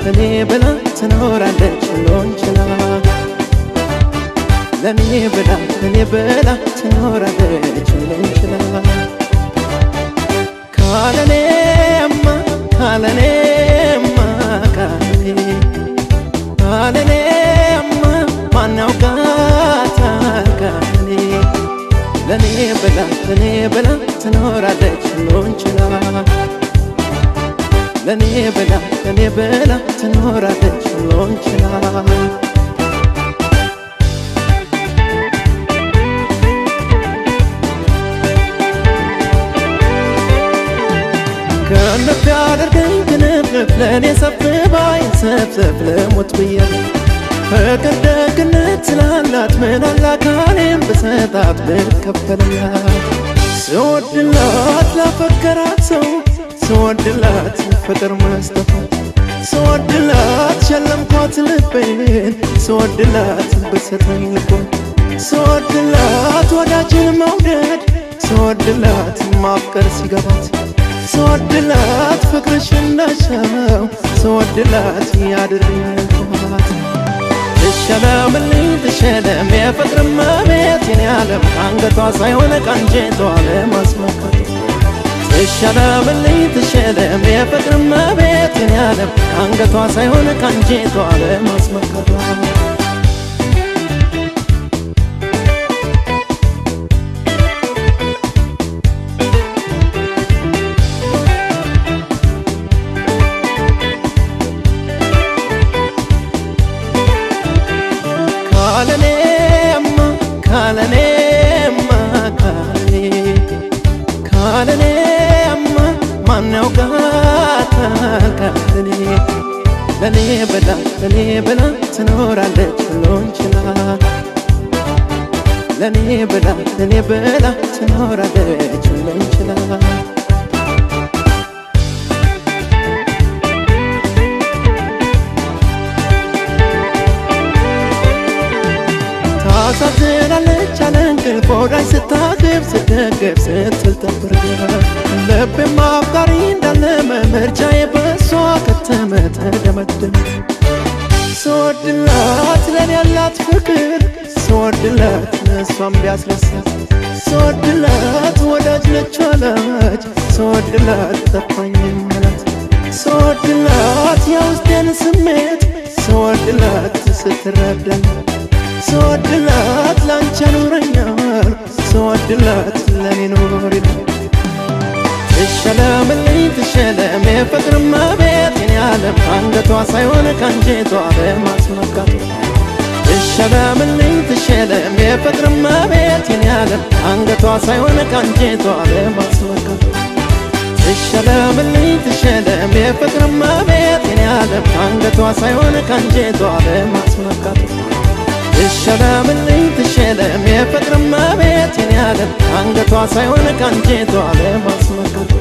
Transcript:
ለኔ ብላ ትኖራለች ሁሉን ችላ ለኔ ብላ ትኖራለች ሁሉን ችላ ካለኔማ ማን ያውቃታል ካለኔ ለኔ ብላ ትኖራለች ሁሉን ችላ ለኔ ብላ ትኖራለች ሁሉን ችላ ከነፍ ያደርገኝ ክንፍንፍ ለኔ ሰብስባይ ሰብሰብ ለሞት ብዬ ፍቅር ደግነት ስላላት ምን አላካሌም ብሰጣት ብከፈለላት ስወድላት ላፈቀራት ሰው ስወድላት ፍቅር መስጠቷት ስወድላት ሸለምኳት ልቤን ስወድላት ብሰጠኝ ልቦን ስወድላት ወዳጅን መውደድ ስወድላት ማፍቀር ሲገባት ስወድላት ፍቅርሽ እንዳሻው ስወድላት ያድርኛልኳት ትሸለም የፍቅር እመቤት የኔ ዓለም አንገቷ ሳይሆን ቀንጀቷ ለማስመካት ትሸለም የፍቅር እመቤት የኔ ዓለም አንገቷ ሳይሆን ቀንጀቷ ለማስመካት ካለኔማ ማን ያውቃታል ካለኔ ለኔ ብላ ትኖራለች ሁሉን ችላ ለኔ ብላ ትኖራለች ሁሉን ችላ ታሳዝናለች ያለ እንቅልፍ ወዳጅ ስታቅፍ ስትደገፍ ስትል ተብርጋ ልቤም አፍቃሪ እንዳለ ምርጫዬ በሷ ከተመ ተደመደመ ስወድላት ለኔ ያላት ፍቅር ስወድላት እሷም ቢያስረሳት ስወድላት ወዳጅ ነች አላች ስወድላት ጠፋኝ መላት ስወድላት የውስጤን ስሜት ስወድላት ስትረዳኝ ስወድላት ላንቺ ኑረኛል ስወድላት ለኔ ኖሪልኝ ትሸለም የፍቅር እመቤት የኔ ዓለም አንገቷ ሳይሆን ቀንጀቷ ለማስመካት ትሸለም የፍቅር እመቤት የኔ ዓለም አንገቷ ሳይሆን ቀንጀቷ ለማስመካት ትሸለም የፍቅር እመቤት የኔ ዓለም አንገቷ ሳይሆን ቀንጀቷ ለማስመካት ትሸለም የፍቅር እመቤት የኔ ዓለም አንገቷ ሳይሆን ቀንጀቷ ለማስመካት